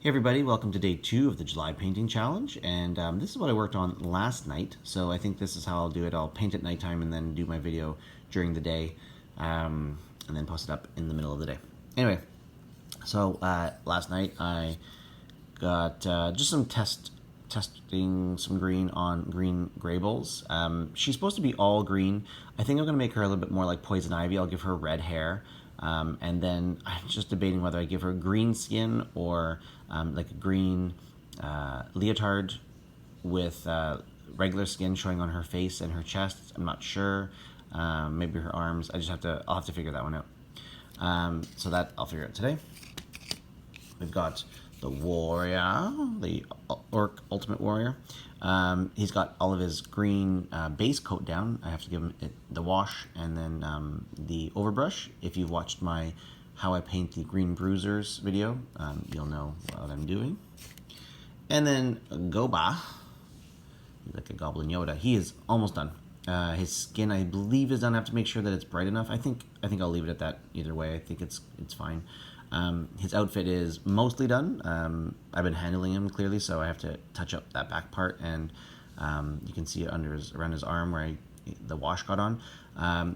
Hey everybody, welcome to day 2 of the July painting challenge, and this is what I worked on last night, so I think this is how I'll do it. I'll paint at nighttime and then do my video during the day, and then post it up in the middle of the day. Anyway, so last night I got just some testing some green on green Greybles. She's supposed to be all green. I think I'm going to make her a little bit more like Poison Ivy. I'll give her red hair. And then I'm just debating whether I give her green skin or like a green leotard with regular skin showing on her face and her chest. I'm not sure. Maybe her arms. I'll have to figure that one out. So that I'll figure out today. We've got the warrior, the orc ultimate warrior. He's got all of his green base coat down. I have to give him the wash and then the overbrush. If you've watched my how I paint the green bruisers video, you'll know what I'm doing. And then Goba, like a Goblin Yoda, he is almost done. His skin, I believe, is done. I have to make sure that it's bright enough. I think I'll leave it at that either way. I think it's fine. His outfit is mostly done. I've been handling him clearly, so I have to touch up that back part, and you can see it around his arm where the wash got on.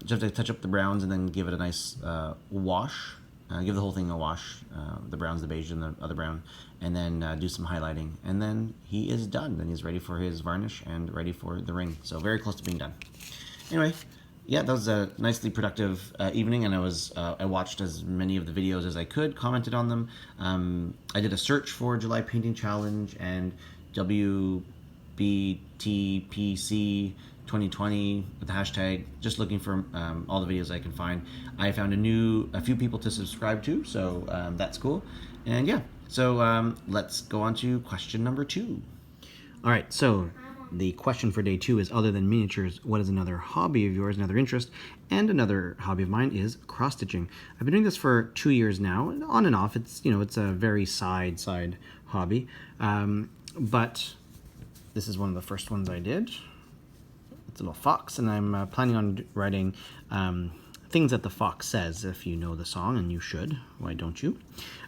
Just have to touch up the browns and then give it a nice wash. Give the whole thing a wash, the browns, the beige, and the other brown, and then do some highlighting. And then he is done. Then he's ready for his varnish and ready for the ring. So very close to being done. Anyway, yeah, that was a nicely productive evening, and I watched as many of the videos as I could, commented on them. I did a search for July Painting Challenge and WBTPC 2020 with the hashtag, just looking for all the videos I can find. I found a few people to subscribe to, so that's cool. And yeah, so let's go on to question number 2. All right, so the question for day 2 is, other than miniatures, what is another hobby of yours, another interest? And another hobby of mine is cross-stitching. I've been doing this for 2 years now, on and off. It's a very side hobby. But this is one of the first ones I did. It's a little fox, and I'm planning on writing things that the fox says. If you know the song, and you should, why don't you?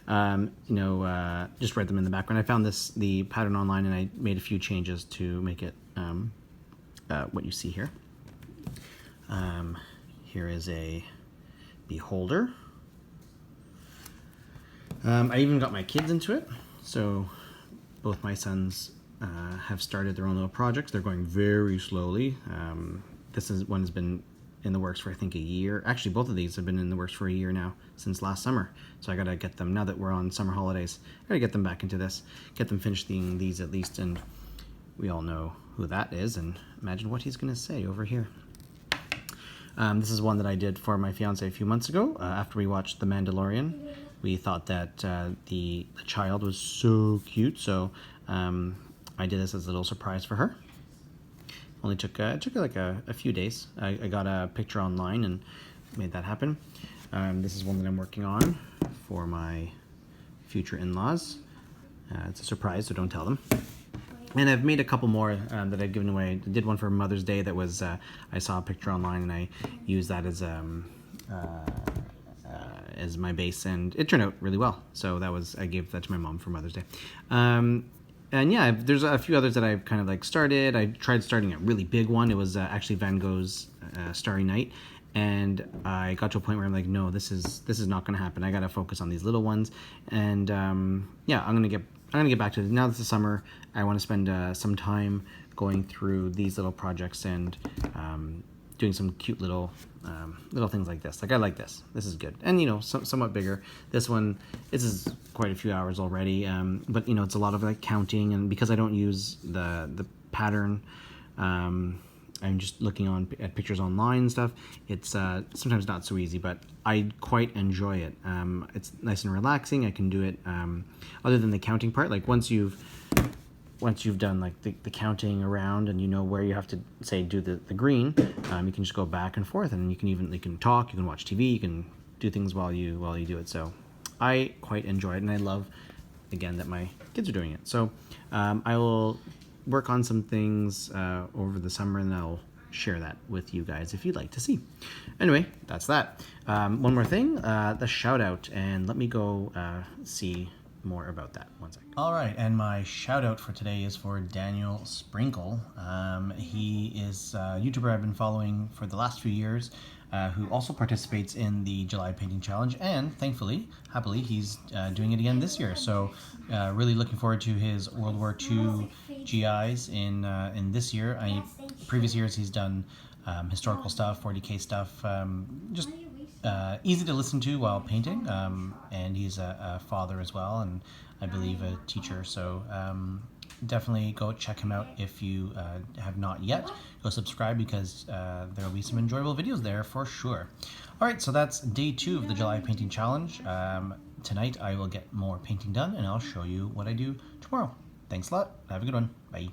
Just write them in the background. I found the pattern online, and I made a few changes to make it what you see here. Here is a beholder. I even got my kids into it, so both my sons have started their own little projects. They're going very slowly. This one has been in the works for I think a year. Actually, both of these have been in the works for a year now, since last summer. So I gotta get them, now that we're on summer holidays, I gotta get them back into this, get them finishing these at least, and we all know who that is, and imagine what he's gonna say over here. This is one that I did for my fiance a few months ago, after we watched The Mandalorian. We thought that the child was so cute, so I did this as a little surprise for her. Only took like a few days. I got a picture online and made that happen. This is one that I'm working on for my future in-laws. It's a surprise, so don't tell them. And I've made a couple more that I've given away. I did one for Mother's Day that was, I saw a picture online and I used that as my base, and it turned out really well. So I gave that to my mom for Mother's Day. And yeah, there's a few others that I've kind of like started. I tried starting a really big one. It was actually Van Gogh's Starry Night, and I got to a point where I'm like, no, this is not going to happen. I got to focus on these little ones, and yeah, I'm gonna get back to it. Now that it's the summer, I want to spend some time going through these little projects and doing some cute little things like this. Like, I like this. This is good. And, somewhat bigger. This is quite a few hours already. But, it's a lot of, like, counting. And because I don't use the pattern, I'm just looking at pictures online and stuff. It's sometimes not so easy, but I quite enjoy it. It's nice and relaxing. I can do it other than the counting part. Like, once you've done like the counting around and you know where you have to say do the green, you can just go back and forth, and you can talk, you can watch TV, you can do things while you do it. So I quite enjoy it, and I love, again, that my kids are doing it. So I will work on some things over the summer, and I'll share that with you guys if you'd like to see. Anyway, that's that. One more thing, the shout out, and let me go see more about that. One sec. All right, and my shout out for today is for Daniel Sprinkle. He is a YouTuber I've been following for the last few years, who also participates in the July Painting Challenge, and thankfully, happily, he's doing it again this year. So really looking forward to his World War II GIs in this year. Previous years he's done historical stuff, 40K stuff, just easy to listen to while painting, and he's a father as well, and I believe a teacher, so definitely go check him out if you have not yet. Go subscribe because there will be some enjoyable videos there for sure. Alright, so that's day 2 of the July Painting Challenge. Tonight I will get more painting done and I'll show you what I do tomorrow. Thanks a lot. Have a good one. Bye.